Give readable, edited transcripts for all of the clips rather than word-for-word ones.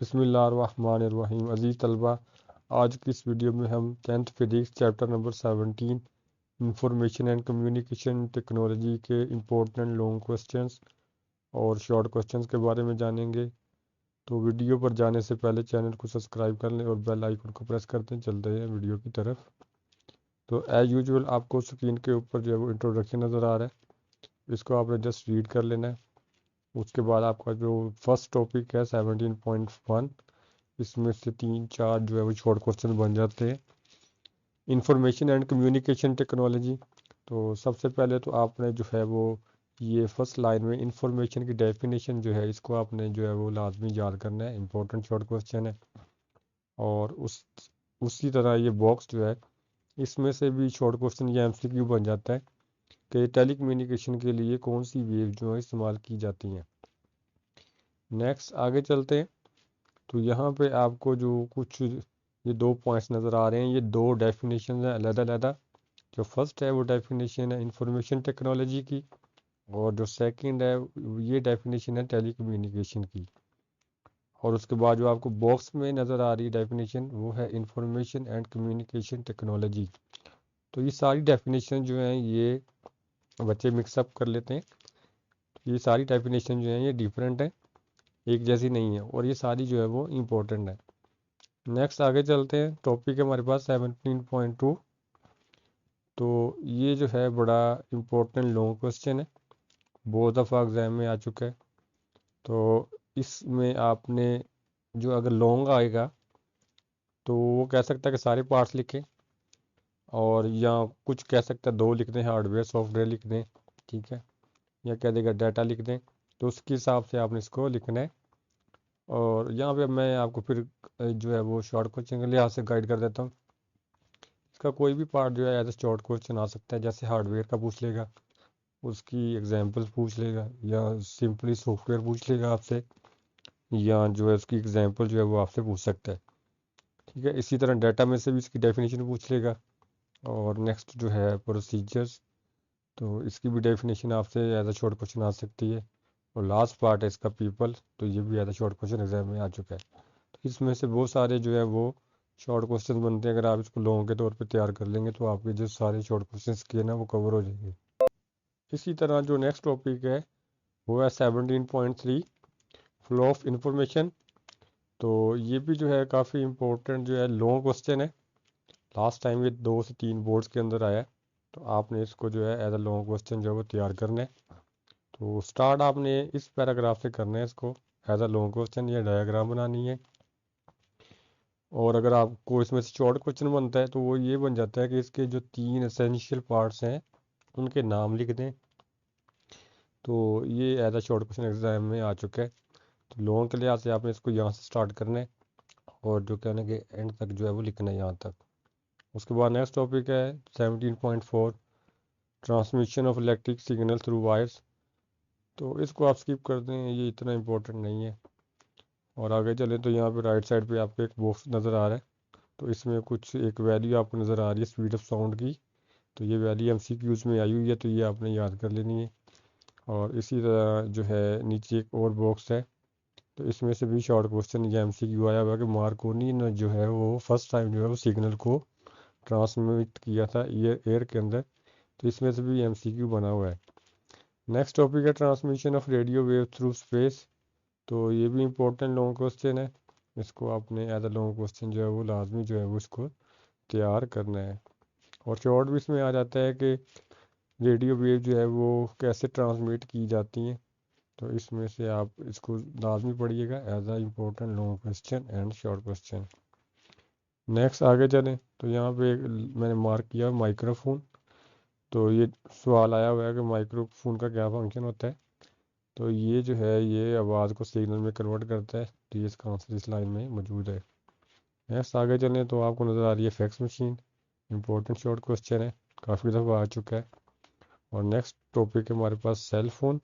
बिस्मिल्लाहिर्रहमानिर्रहीम। अज़ीज़ तलबा, आज की इस वीडियो में हम 10th physics chapter number 17 information and communication technology के इम्पोर्टेंट लॉन्ग क्वेश्चंस और शॉर्ट क्वेश्चंस के बारे में जानेंगे। तो वीडियो पर जाने से पहले चैनल को सब्सक्राइब कर लें और बेल आइकन को प्रेस कर दें। चलते हैं वीडियो की तरफ। तो एज यूजुअल आपको स्क्रीन के ऊपर जो है वो इंट्रोडक्शन नज़र आ रहा है, इसको आपने जस्ट रीड कर लेना है। उसके बाद आपका जो फर्स्ट टॉपिक है 17.1, इसमें से 3-4 जो है वो शॉर्ट क्वेश्चन बन जाते हैं। Information and communication technology. तो सबसे पहले तो आपने जो है वो ये फर्स्ट लाइन में इंफॉर्मेशन की डेफिनेशन जो है इसको आपने जो है वो लाजमी याद करना है। इंपॉर्टेंट शॉर्ट क्वेश्चन है। और उसी तरह ये बॉक्स जो है इसमें से भी शॉर्ट क्वेश्चन या एमसीक्यू बन जाता है कि टेलीकम्युनिकेशन के लिए कौन सी वेव जो है इस्तेमाल की जाती हैं। नेक्स्ट आगे चलते हैं। तो यहाँ पे आपको जो कुछ ये 2 पॉइंट्स नज़र आ रहे हैं, ये 2 डेफिनेशन है अलग-अलग। जो फर्स्ट है वो डेफिनेशन है इंफॉर्मेशन टेक्नोलॉजी की, और जो सेकंड है ये डेफिनेशन है टेलीकम्युनिकेशन की। और उसके बाद जो आपको बॉक्स में नज़र आ रही है डेफिनेशन वो है इंफॉर्मेशन एंड कम्युनिकेशन टेक्नोलॉजी। तो ये सारी डेफिनेशन जो हैं ये बच्चे मिक्सअप कर लेते हैं। तो ये सारी डेफिनेशन जो हैं ये डिफरेंट है, एक जैसी नहीं है, और ये सारी जो है वो इम्पोर्टेंट है। नेक्स्ट आगे चलते हैं। टॉपिक है हमारे पास 17.2। तो ये जो है बड़ा इम्पोर्टेंट लॉन्ग क्वेश्चन है, बहुत दफ़ा एग्ज़ाम में आ चुका है। तो इसमें आपने जो अगर लॉन्ग आएगा तो वो कह सकता है कि सारे पार्ट्स लिखें, और या कुछ कह सकता है 2 लिख दें, हार्डवेयर सॉफ्टवेयर लिख दें, ठीक है, या कह देगा डाटा लिख दें। तो उसके हिसाब से आपने इसको लिखना है। और यहाँ पे मैं आपको फिर जो है वो शॉर्ट क्वेश्चन के लिहाज से गाइड कर देता हूँ। इसका कोई भी पार्ट जो है एज ए शॉर्ट क्वेश्चन आ सकता है, जैसे हार्डवेयर का पूछ लेगा, उसकी एग्जांपल्स पूछ लेगा, या सिंपली सॉफ्टवेयर पूछ लेगा आपसे, या जो है उसकी एग्जांपल जो है वो आपसे पूछ सकता है, ठीक है। इसी तरह डाटा में से भी इसकी डेफिनेशन पूछ लेगा। और नेक्स्ट जो है प्रोसीजर्स, तो इसकी भी डेफिनेशन आपसे एज अ शॉर्ट क्वेश्चन आ सकती है। और लास्ट पार्ट है इसका पीपल, तो ये भी as a short question exam में आ चुका है। तो इसमें से बहुत सारे जो है वो शॉर्ट क्वेश्चन बनते हैं। अगर आप इसको लॉन्ग के तौर पे तैयार कर लेंगे तो आपके जो सारे शॉर्ट क्वेश्चन किए ना वो कवर हो जाएंगे। इसी तरह जो नेक्स्ट टॉपिक है वो है 17.3 फ्लो ऑफ इंफॉर्मेशन। तो ये भी जो है काफ़ी इम्पोर्टेंट जो है लॉन्ग क्वेश्चन है। लास्ट टाइम ये 2 से 3 बोर्ड्स के अंदर आया है। तो आपने इसको जो है एज अ लॉन्ग क्वेश्चन जो है वो तैयार करना है। तो स्टार्ट आपने इस पैराग्राफ से करना है इसको एज अ लॉन्ग क्वेश्चन, या डायग्राम बनानी है। और अगर आपको इसमें से शॉर्ट क्वेश्चन बनता है तो वो ये बन जाता है कि इसके जो 3 एसेंशियल पार्ट्स हैं उनके नाम लिख दें। तो ये as a short question exam में आ चुका है। तो लॉन्ग के लिहाज से आपने इसको यहाँ से स्टार्ट करना है, और जो कहने के एंड तक जो है वो लिखना है यहाँ तक। उसके बाद नेक्स्ट टॉपिक है 17.4 transmission of electric signal through wires. तो इसको आप स्किप कर दें, ये इतना इम्पोर्टेंट नहीं है। और आगे चले तो यहाँ पे राइट साइड पे आपको एक बॉक्स नज़र आ रहा है। तो इसमें कुछ एक वैल्यू आपको नज़र आ रही है स्पीड ऑफ साउंड की। तो ये वैल्यू एमसीक्यूज में आई हुई है, तो ये आपने याद कर लेनी है। और इसी तरह जो है नीचे एक और बॉक्स है। तो इसमें से भी शॉर्ट क्वेश्चन या एमसीक्यू आया हुआ है कि मार्कोनी ने जो है वो फर्स्ट टाइम जो है वो सिग्नल को ट्रांसमिट किया था एयर के अंदर। तो इसमें से भी एमसीक्यू बना हुआ है। नेक्स्ट टॉपिक है transmission of radio wave through space. तो ये भी इम्पोर्टेंट लॉन्ग क्वेश्चन है। इसको आपने एज अ लॉन्ग क्वेश्चन जो है वो लाजमी जो है वो इसको तैयार करना है। और शॉर्ट भी इसमें आ जाता है कि रेडियो वेव जो है वो कैसे ट्रांसमिट की जाती हैं। तो इसमें से आप इसको लाजमी पढ़िएगा as a important long question and short question. Next आगे चलें तो यहाँ पे मैंने मार्क किया माइक्रोफोन। तो ये सवाल आया हुआ है कि माइक्रोफोन का क्या फंक्शन होता है। तो ये जो है ये आवाज़ को सिग्नल में कन्वर्ट करता है। तो ये इसका आंसर इस लाइन में मौजूद है। नेक्स्ट आगे चलें तो आपको नज़र आ रही है fax machine. Important short question है, काफ़ी दफ़ा आ चुका है। और नेक्स्ट टॉपिक है हमारे पास सेल फोन।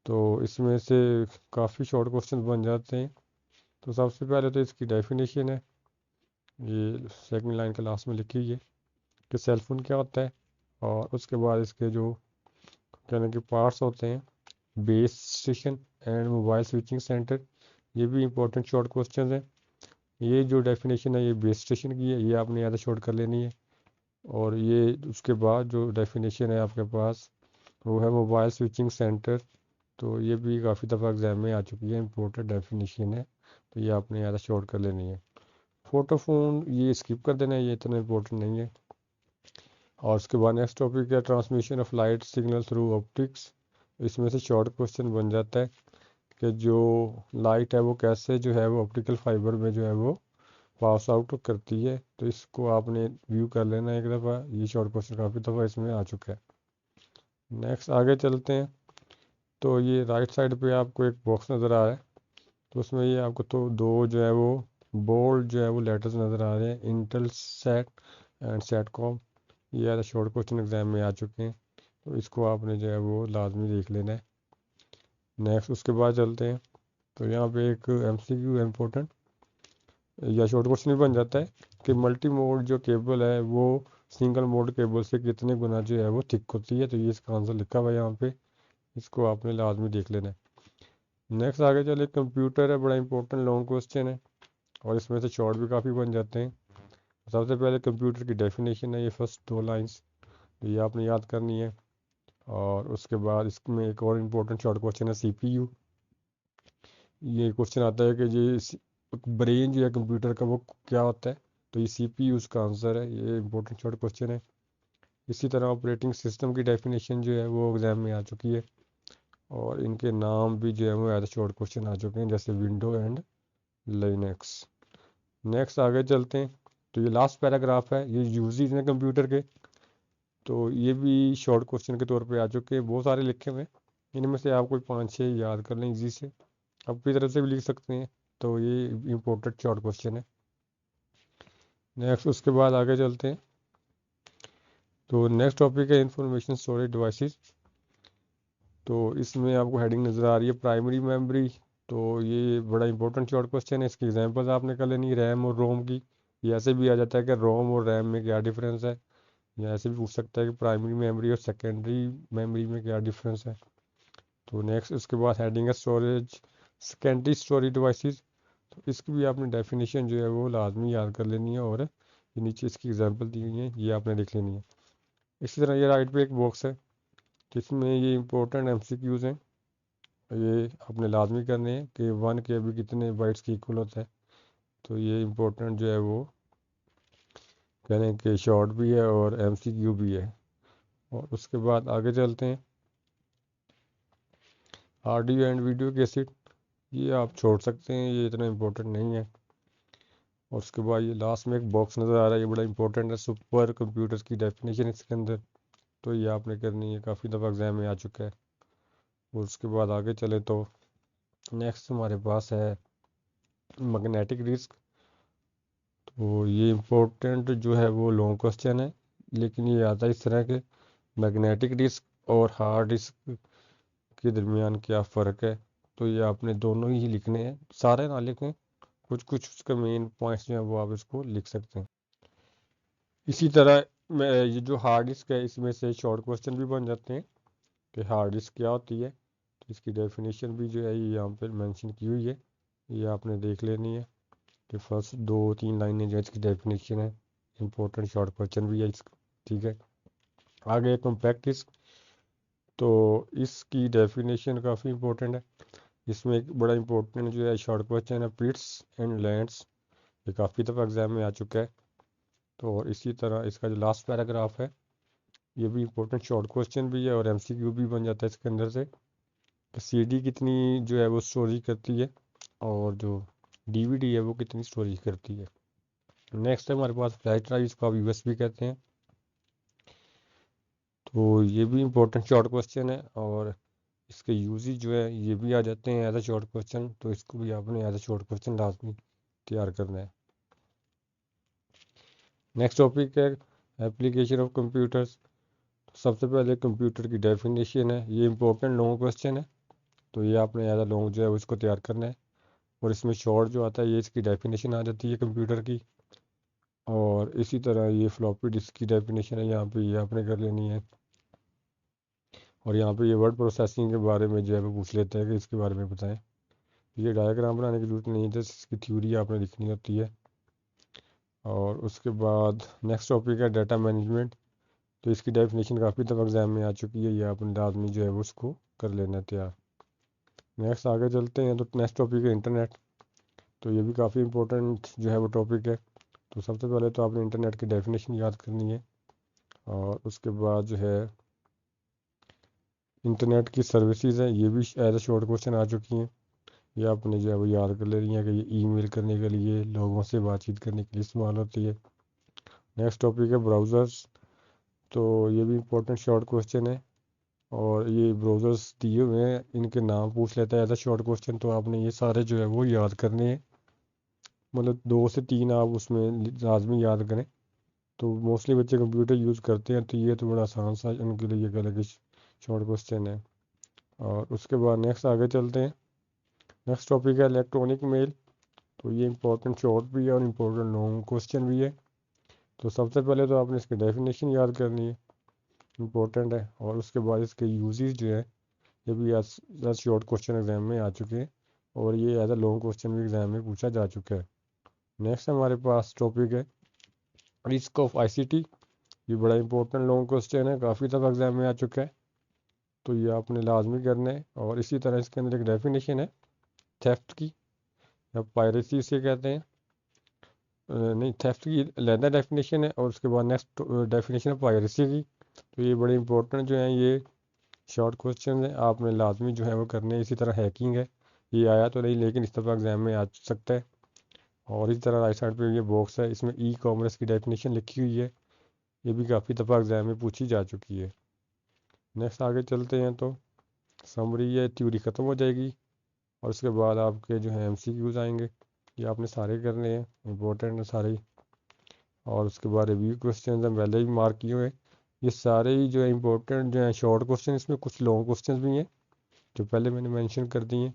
तो इसमें से काफ़ी शॉर्ट क्वेश्चन बन जाते हैं। तो सबसे पहले तो इसकी डेफिनेशन है, ये सेकंड लाइन के लास्ट में लिखी हुई है कि सेल फोन क्या होता है। और उसके बाद इसके जो कहने के पार्ट्स होते हैं, base station and mobile switching centre. ये भी इंपॉर्टेंट शॉर्ट क्वेश्चन है। ये जो डेफिनेशन है ये बेस स्टेशन की है, ये आपने याद शॉर्ट कर लेनी है। और ये उसके बाद जो डेफिनेशन है आपके पास वो है मोबाइल स्विचिंग सेंटर। तो ये भी काफ़ी दफ़ा एग्जाम में आ चुकी है, इंपॉर्टेंट डेफिनेशन है, तो ये आपने याद शॉर्ट कर लेनी है। फोटोफोन ये स्किप कर देना है, ये इतना इंपॉर्टेंट नहीं है। और उसके बाद नेक्स्ट टॉपिक है transmission of light signal through optics. इसमें से शॉर्ट क्वेश्चन बन जाता है कि जो लाइट है वो कैसे जो है वो ऑप्टिकल फाइबर में जो है वो पास आउट करती है। तो इसको आपने व्यू कर लेना एक दफ़ा, ये शॉर्ट क्वेश्चन काफ़ी दफ़ा इसमें आ चुका है। नेक्स्ट आगे चलते हैं। तो ये राइट साइड पे आपको एक बॉक्स नज़र आ रहा है, तो उसमें ये आपको तो दो जो है वो बोल्ड जो है वो लेटर्स नज़र आ रहे हैं, इंटेल सेट एंड सेटकॉम। ये यार शॉर्ट क्वेश्चन एग्जाम में आ चुके हैं, तो इसको आपने जो है वो लाजमी देख लेना है। नेक्स्ट उसके बाद चलते हैं। तो यहाँ पे एक MCQ है इम्पोर्टेंट, या शॉर्ट क्वेश्चन भी बन जाता है कि मल्टी मोड जो केबल है वो सिंगल मोड केबल से कितने गुना जो है वो थिक होती है। तो ये इसका आंसर लिखा हुआ है यहाँ पे, इसको आपने लाजमी देख लेना है। नेक्स्ट आगे चले, कंप्यूटर है, बड़ा इंपॉर्टेंट लॉन्ग क्वेश्चन है और इसमें से शॉर्ट भी काफ़ी बन जाते हैं। सबसे पहले कंप्यूटर की डेफिनेशन है, ये फर्स्ट 2 लाइंस, तो ये आपने याद करनी है। और उसके बाद इसमें एक और इम्पोर्टेंट शॉर्ट क्वेश्चन है CPU। ये क्वेश्चन आता है कि ये ब्रेन जो है कंप्यूटर का वो क्या होता है, तो ये CPU उसका आंसर है। ये इम्पोर्टेंट शॉर्ट क्वेश्चन है। इसी तरह ऑपरेटिंग सिस्टम की डेफिनेशन जो है वो एग्जाम में आ चुकी है और इनके नाम भी जो है वो एज शॉर्ट क्वेश्चन आ चुके हैं, जैसे विंडो एंड लिनक्स। नेक्स्ट आगे चलते हैं। तो ये लास्ट पैराग्राफ है, ये यूजेस हैं कंप्यूटर के, तो ये भी शॉर्ट क्वेश्चन के तौर पे आ चुके हैं, बहुत सारे लिखे हुए हैं। इनमें से आप कोई 5-6 याद कर लें इजी से, अपनी तरफ से भी लिख सकते हैं। तो ये इम्पोर्टेंट शॉर्ट क्वेश्चन है। नेक्स्ट उसके बाद आगे चलते हैं। तो नेक्स्ट टॉपिक है इंफॉर्मेशन स्टोरेज डिवाइसेस। तो इसमें आपको हेडिंग नज़र आ रही है प्राइमरी मेमोरी। तो ये बड़ा इंपॉर्टेंट शॉर्ट क्वेश्चन है, इसकी एग्जांपल्स आपने कर लेनी, रैम और रोम की। ये ऐसे भी आ जाता है कि रोम और रैम में क्या डिफरेंस है, या ऐसे भी पूछ सकता है कि प्राइमरी मेमोरी और सेकेंडरी मेमोरी में क्या डिफरेंस है। तो नेक्स्ट उसके बाद हेडिंग है स्टोरेज सेकेंडरी स्टोरेज डिवाइसेस। तो इसकी भी आपने डेफिनेशन जो है वो लाजमी याद कर लेनी है और ये नीचे इसकी एग्जांपल दी हुई है, ये आपने लिख लेनी है। इसी तरह ये राइट पे एक बॉक्स है जिसमें ये इंपॉर्टेंट MCQs हैं, ये आपने लाजमी करने हैं कि 1 KB कितने बाइट्स की इक्वल होता है। तो ये इंपॉर्टेंट जो है वो कहने के शॉर्ट भी है और MCQ भी है। और उसके बाद आगे चलते हैं। ऑडियो एंड वीडियो कैसेट, ये आप छोड़ सकते हैं, ये इतना इम्पोर्टेंट नहीं है। और उसके बाद ये लास्ट में एक बॉक्स नज़र आ रहा है, ये बड़ा इंपॉर्टेंट है, सुपर कंप्यूटर की डेफिनेशन इसके अंदर। तो ये आपने करनी है, काफ़ी दफ़ा एग्जाम में आ चुका है। और उसके बाद आगे चले तो नेक्स्ट हमारे पास है मैग्नेटिक डिस्क। तो ये इम्पोर्टेंट जो है वो लॉन्ग क्वेश्चन है, लेकिन ये आता है इस तरह के मैग्नेटिक डिस्क और हार्ड डिस्क के दरमियान क्या फ़र्क है। तो ये आपने दोनों ही लिखने हैं, सारे ना लिखें, कुछ कुछ उसके मेन पॉइंट्स जो हैं वो आप इसको लिख सकते हैं। इसी तरह ये जो हार्ड डिस्क है इसमें से शॉर्ट क्वेश्चन भी बन जाते हैं कि हार्ड डिस्क क्या होती है। तो इसकी डेफिनेशन भी जो है ये यहाँ पर मेंशन की हुई है, ये आपने देख लेनी है कि फर्स्ट 2-3 लाइनें जो है इसकी डेफिनेशन है। इंपॉर्टेंट शॉर्ट क्वेश्चन भी है इसका, ठीक है। आगे कॉम्पैक्ट डिस्क, तो इसकी डेफिनेशन काफ़ी इंपॉर्टेंट है। इसमें एक बड़ा इंपॉर्टेंट जो है शॉर्ट क्वेश्चन है पिट्स एंड लैंड्स, ये काफ़ी दफ़ा एग्जाम में आ चुका है। तो और इसी तरह इसका जो लास्ट पैराग्राफ है ये भी इंपॉर्टेंट शॉर्ट क्वेश्चन भी है और MCQ भी बन जाता है इसके अंदर से। CD कितनी जो है वो स्टोरेज करती है और जो DVD है वो कितनी स्टोरेज करती है। नेक्स्ट है हमारे पास फ्लैश ड्राइव, इसको आप USB कहते हैं। तो ये भी इंपॉर्टेंट शॉर्ट क्वेश्चन है और इसके यूजेस जो है ये भी आ जाते हैं एज अ शॉर्ट क्वेश्चन, तो इसको भी आपने एज अ शॉर्ट क्वेश्चन लाजमी तैयार करना है। नेक्स्ट टॉपिक है एप्लीकेशन ऑफ कंप्यूटर्स। सबसे पहले कंप्यूटर की डेफिनेशन है, ये इंपॉर्टेंट लॉन्ग क्वेश्चन है, तो ये आपने एज अ लॉन्ग जो है उसको तैयार करना है। और इसमें शॉर्ट जो आता है ये इसकी डेफिनेशन आ जाती है कंप्यूटर की। और इसी तरह ये फ्लॉपी डिस्क की डेफिनेशन है, यहाँ पे ये आपने कर लेनी है। और यहाँ पे ये वर्ड प्रोसेसिंग के बारे में जो है वो पूछ लेते हैं कि इसके बारे में बताएं। ये डायग्राम बनाने की जरूरत नहीं है, जस्ट इसकी थ्योरी आपने लिखनी होती है। और उसके बाद नेक्स्ट टॉपिक है डाटा मैनेजमेंट। तो इसकी डेफिनेशन काफ़ी दफ़ा एग्जाम में आ चुकी है, ये अपने लाजमी जो है वो उसको कर लेना तैयार। नेक्स्ट आगे चलते हैं, तो नेक्स्ट टॉपिक है इंटरनेट। तो ये भी काफ़ी इंपॉर्टेंट जो है वो टॉपिक है। तो सबसे पहले तो आपने इंटरनेट की डेफिनेशन याद करनी है, और उसके बाद जो है इंटरनेट की सर्विसेज हैं, ये भी एज अ शॉर्ट क्वेश्चन आ चुकी हैं। ये आपने जो है वो याद कर लेनी है कि ये ईमेल करने के लिए, लोगों से बातचीत करने के लिए इस्तेमाल होती है। नेक्स्ट टॉपिक है ब्राउज़र्स। तो ये भी इंपॉर्टेंट शॉर्ट क्वेश्चन है, और ये ब्राउज़र्स दिए हुए हैं, इनके नाम पूछ लेता है एज अ शॉर्ट क्वेश्चन। तो आपने ये सारे जो है वो याद करने हैं, मतलब 2 से 3 आप उसमें लाजमी याद करें। तो मोस्टली बच्चे कंप्यूटर यूज़ करते हैं, तो ये तो बड़ा आसान सा उनके लिए एक अलग शॉर्ट क्वेश्चन है। और उसके बाद नेक्स्ट आगे चलते हैं। नेक्स्ट टॉपिक है इलेक्ट्रॉनिक मेल। तो ये इंपॉर्टेंट शॉर्ट भी है और इम्पोर्टेंट लॉन्ग क्वेश्चन भी है। तो सबसे पहले तो आपने इसकी डेफिनेशन याद करनी है, इम्पोर्टेंट है। और उसके बाद इसके यूजेस जो है, ये भी एज शॉर्ट क्वेश्चन एग्जाम में आ चुके हैं, और ये एज अ लॉन्ग क्वेश्चन भी एग्जाम में पूछा जा चुका है। नेक्स्ट हमारे पास टॉपिक है रिस्क ऑफ आईसीटी। ये बड़ा इंपॉर्टेंट लॉन्ग क्वेश्चन है, काफ़ी दफ़ा एग्जाम में आ चुका है, तो ये आपने लाजमी करना है। और इसी तरह इसके अंदर एक डेफिनेशन है थेफ्ट की, या पायरेसी से कहते हैं। नहीं, थेफ्ट की अलहदा डेफिनेशन है, और उसके बाद नेक्स्ट डेफिनेशन है पायरेसी की। तो ये बड़े इंपॉर्टेंट जो हैं, ये शॉर्ट क्वेश्चन है, आपने लाजमी जो है वो करने हैं। इसी तरह हैकिंग है, ये आया तो नहीं लेकिन इस दफ़ा एग्जाम में आ सकता है। और इसी तरह राइट साइड पे ये बॉक्स है, इसमें ई कॉमर्स की डेफिनेशन लिखी हुई है, ये भी काफ़ी दफ़ा एग्जाम में पूछी जा चुकी है। नेक्स्ट आगे चलते हैं, तो समरी ये थ्योरी ख़त्म हो जाएगी, और उसके बाद आपके जो है एमसीक्यूज आएंगे, ये आपने सारे करने हैं, इंपॉर्टेंट है सारे। और उसके बाद रिव्यू क्वेश्चन हम पहले भी मार्क किए हुए हैं। ये सारे ही जो है इंपॉर्टेंट जो है शॉर्ट क्वेश्चन, इसमें कुछ लॉन्ग क्वेश्चन भी हैं जो पहले मैंने मेंशन कर दिए हैं।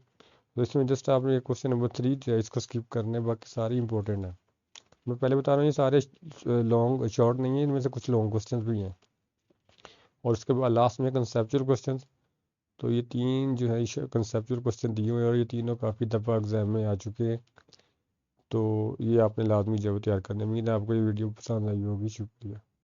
तो इसमें जस्ट आपने ये क्वेश्चन नंबर 3 जो है इसको स्किप करना है, बाकी सारे इंपॉर्टेंट हैं। मैं पहले बता रहा हूँ ये सारे लॉन्ग शॉर्ट नहीं है, इनमें से कुछ लॉन्ग क्वेश्चन भी हैं। और उसके बाद लास्ट में कंसेप्चुअल क्वेश्चन। तो ये 3 जो है कंसेप्चुअल क्वेश्चन दिए हुए हैं, और ये तीनों काफ़ी दफ़ा एग्जाम में आ चुके हैं। तो ये आपने लाजमी जो है तैयार करने। उम्मीद है आपको ये वीडियो पसंद आई होगी। शुक्रिया।